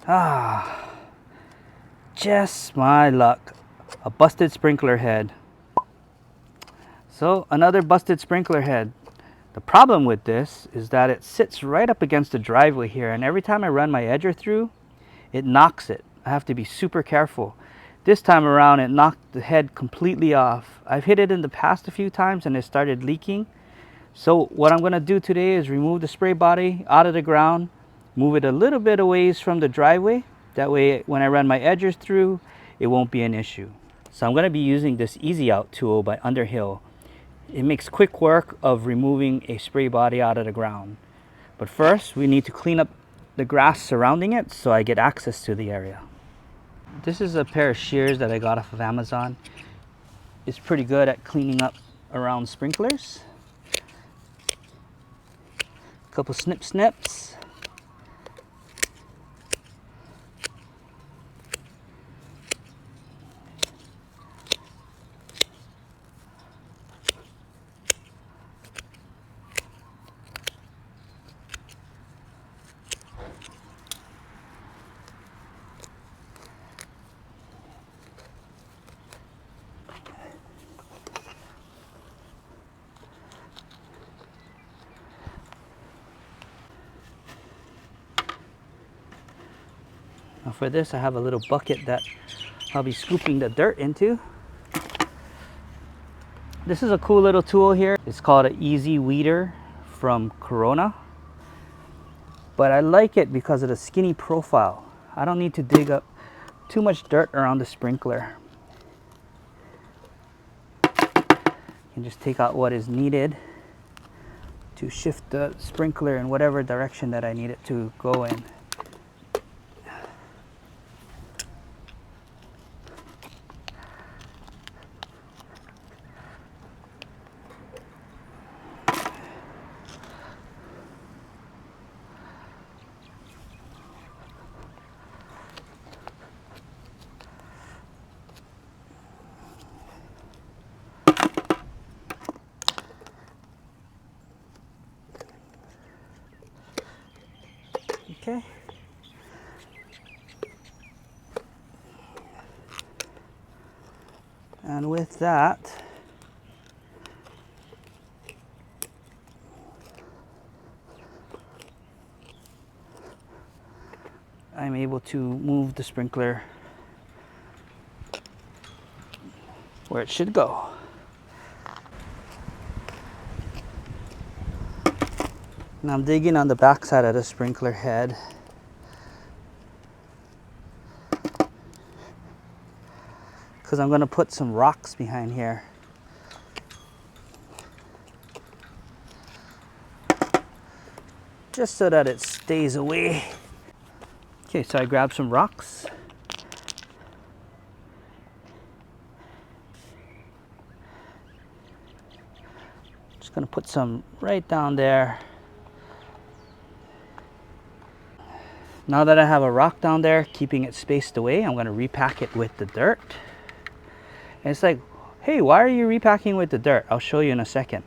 Ah, just my luck. A busted sprinkler head. So another busted sprinkler head. The problem with this is that it sits right up against the driveway here, and every time I run my edger through, it knocks it. I have to be super careful. This time around, it knocked the head completely off. I've hit it in the past a few times and it started leaking. So what I'm going to do today is remove the spray body out of the ground, move it a little bit away from the driveway. That way when I run my edgers through, it won't be an issue. So I'm going to be using this Easy Out tool by Underhill. It makes quick work of removing a spray body out of the ground. But first, we need to clean up the grass surrounding it so I get access to the area. This is a pair of shears that I got off of Amazon. It's pretty good at cleaning up around sprinklers. A couple snips. Now for this, I have a little bucket that I'll be scooping the dirt into. This is a cool little tool here. It's called an Easy Weeder from Corona. But I like it because of the skinny profile. I don't need to dig up too much dirt around the sprinkler. I can just take out what is needed to shift the sprinkler in whatever direction that I need it to go in. Okay. And with that, I'm able to move the sprinkler where it should go. Now I'm digging on the back side of the sprinkler head. Because I'm going to put some rocks behind here. Just so that it stays away. Okay, so I grabbed some rocks. Just going to put some right down there. Now that I have a rock down there, keeping it spaced away, I'm going to repack it with the dirt. And it's like, hey, why are you repacking with the dirt? I'll show you in a second.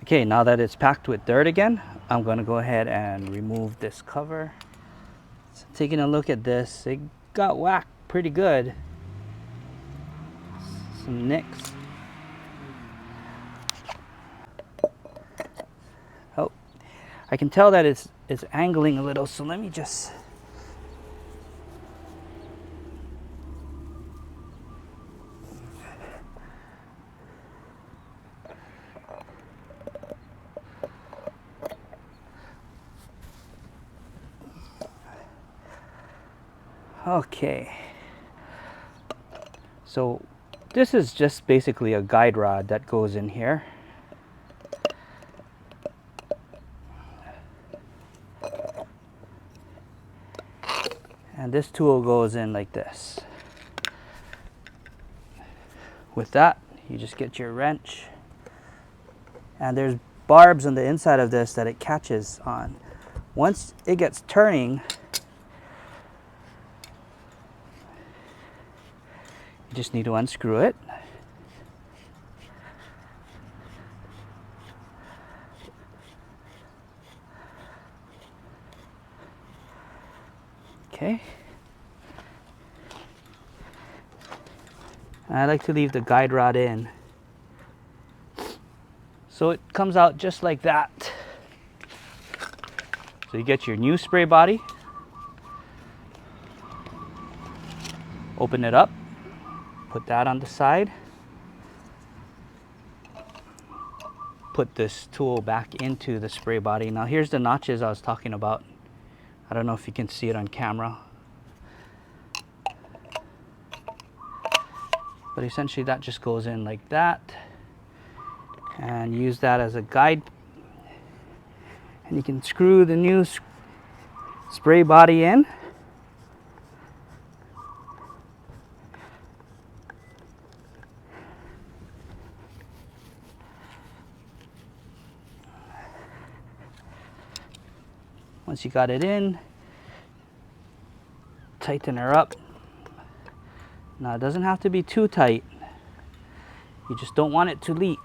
Okay, now that it's packed with dirt again, I'm going to go ahead and remove this cover. So taking a look at this, it got whacked pretty good. Some nicks. Oh, I can tell that it's angling a little, so let me just... Okay. So this is just basically a guide rod that goes in here. And this tool goes in like this. With that, you just get your wrench. And there's barbs on the inside of this that it catches on. Once it gets turning, you just need to unscrew it. Okay. And I like to leave the guide rod in. So it comes out just like that. So you get your new spray body. Open it up. Put that on the side. Put this tool back into the spray body. Now here's the notches I was talking about. I don't know if you can see it on camera. But essentially that just goes in like that. And use that as a guide. And you can screw the new spray body in. Once you got it in, tighten her up. Now it doesn't have to be too tight. You just don't want it to leak.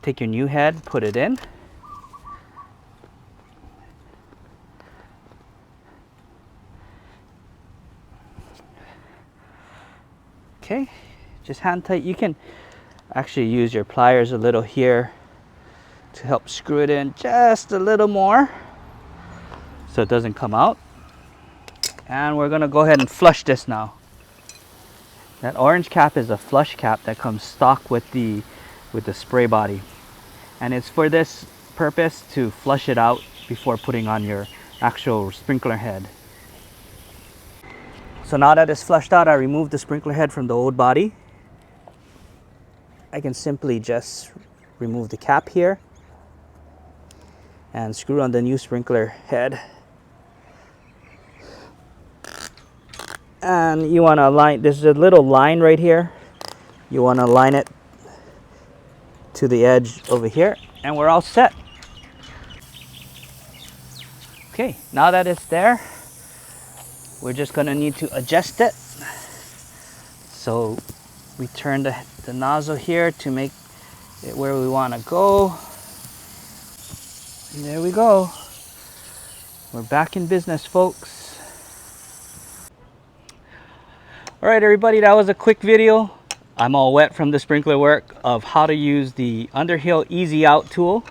Take your new head, put it in. Okay, just hand tight. You can actually use your pliers a little here to help screw it in just a little more so it doesn't come out. And we're gonna go ahead and flush this now. That orange cap is a flush cap that comes stock with the spray body. And it's for this purpose to flush it out before putting on your actual sprinkler head. So now that it's flushed out, I removed the sprinkler head from the old body. I can simply just remove the cap here and screw on the new sprinkler head. And you want to align, there's a little line right here. You want to align it to the edge over here, and we're all set. Okay, now that it's there, we're just going to need to adjust it. So we turn the nozzle here to make it where we want to go. And there we go. We're back in business, folks. All right, everybody, that was a quick video. I'm all wet from the sprinkler work of how to use the Underhill Easy Out tool.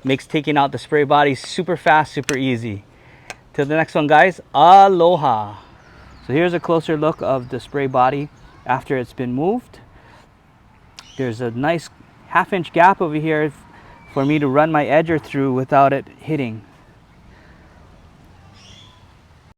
Makes taking out the spray body super fast, super easy. Till the next one, guys, aloha. So here's a closer look of the spray body after it's been moved. There's a nice 1/2 inch gap over here for me to run my edger through without it hitting.